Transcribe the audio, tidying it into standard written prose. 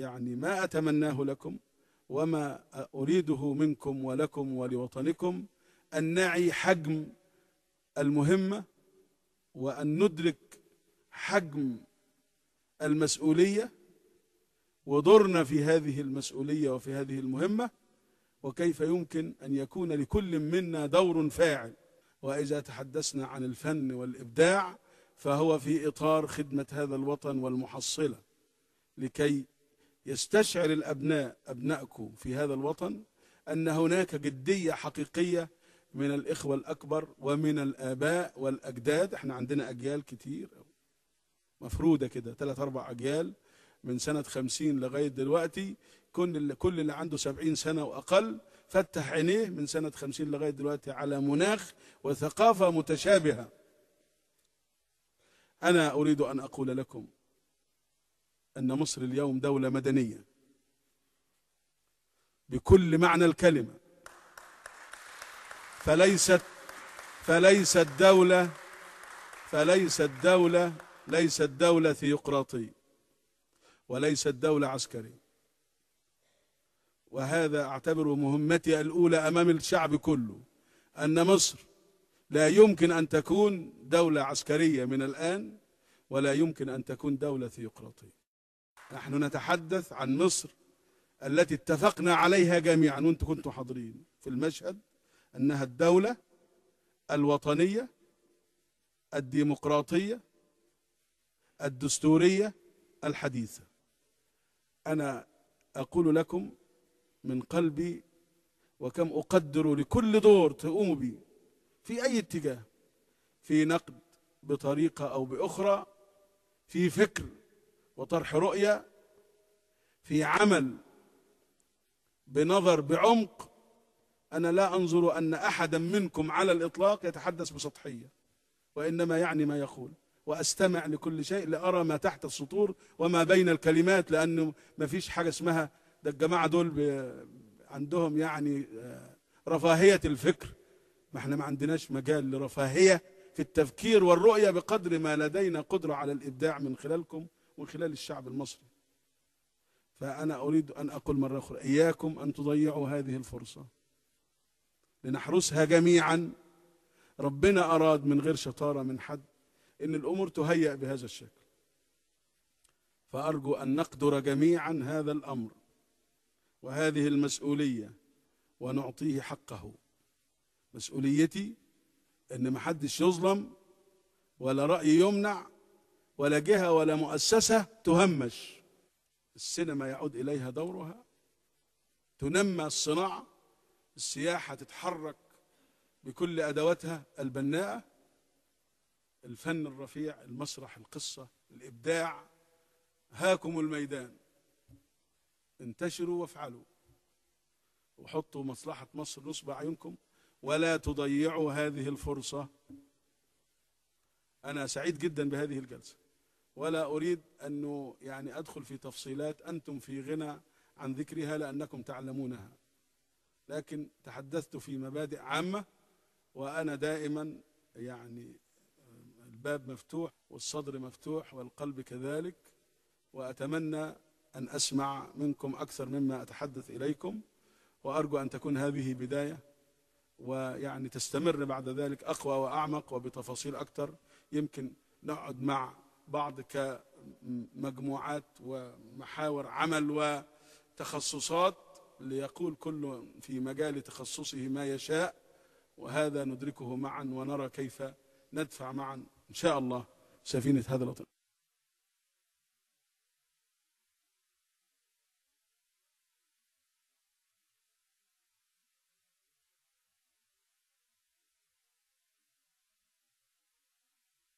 يعني ما أتمناه لكم وما أريده منكم ولكم ولوطنكم أن نعي حجم المهمة، وأن ندرك حجم المسؤولية ودورنا في هذه المسؤولية وفي هذه المهمة، وكيف يمكن أن يكون لكل منا دور فاعل. وإذا تحدثنا عن الفن والإبداع فهو في إطار خدمة هذا الوطن والمحصلة، لكي يستشعر الأبناء أبنائكم في هذا الوطن أن هناك جدية حقيقية من الإخوة الأكبر ومن الآباء والأجداد. احنا عندنا أجيال كتير مفرودة كده، 3-4 أجيال من سنة 50 لغاية دلوقتي، كل اللي عنده 70 سنة وأقل فتح عينيه من سنة 50 لغاية دلوقتي على مناخ وثقافة متشابهة. أنا أريد أن أقول لكم أن مصر اليوم دولة مدنية بكل معنى الكلمة، ليست دولة ثيوقراطية وليست دولة عسكرية. وهذا أعتبره مهمتي الأولى أمام الشعب كله، أن مصر لا يمكن أن تكون دولة عسكرية من الآن، ولا يمكن أن تكون دولة ثيوقراطية. نحن نتحدث عن مصر التي اتفقنا عليها جميعا وانتم كنتم حاضرين في المشهد، أنها الدولة الوطنية الديمقراطية الدستورية الحديثة. أنا أقول لكم من قلبي وكم أقدر لكل دور تقوموا به في أي اتجاه، في نقد بطريقة أو بأخرى، في فكر وطرح رؤية، في عمل بنظر بعمق. أنا لا أنظر أن أحدا منكم على الإطلاق يتحدث بسطحية، وإنما يعني ما يقول، وأستمع لكل شيء لأرى ما تحت السطور وما بين الكلمات، لأنه ما فيش حاجة اسمها ده الجماعة دول عندهم يعني رفاهية الفكر. ما احنا ما عندناش مجال لرفاهية في التفكير والرؤية بقدر ما لدينا قدرة على الإبداع من خلالكم ومن خلال الشعب المصري. فأنا أريد أن أقول مرة أخرى، إياكم أن تضيعوا هذه الفرصة، لنحرسها جميعا. ربنا أراد من غير شطارة من حد إن الأمور تهيأ بهذا الشكل، فأرجو أن نقدر جميعا هذا الأمر وهذه المسؤولية ونعطيه حقه. مسؤوليتي إن محدش يظلم ولا رأي يمنع ولا جهة ولا مؤسسة تهمش. السينما يعود إليها دورها، تنمى الصناعة، السياحة تتحرك بكل أدواتها البناءة، الفن الرفيع، المسرح، القصة، الإبداع. هاكم الميدان، انتشروا وافعلوا وحطوا مصلحة مصر نصب أعينكم ولا تضيعوا هذه الفرصة. أنا سعيد جدا بهذه الجلسة، ولا أريد أنه يعني أدخل في تفصيلات أنتم في غنى عن ذكرها لأنكم تعلمونها، لكن تحدثت في مبادئ عامة، وأنا دائما يعني الباب مفتوح والصدر مفتوح والقلب كذلك، وأتمنى أن أسمع منكم أكثر مما أتحدث إليكم، وأرجو أن تكون هذه بداية، ويعني تستمر بعد ذلك أقوى وأعمق وبتفاصيل أكثر. يمكن نقعد مع بعض كمجموعات ومحاور عمل وتخصصات ليقول كل في مجال تخصصه ما يشاء، وهذا ندركه معا ونرى كيف ندفع معا إن شاء الله سفينة هذا الوطن.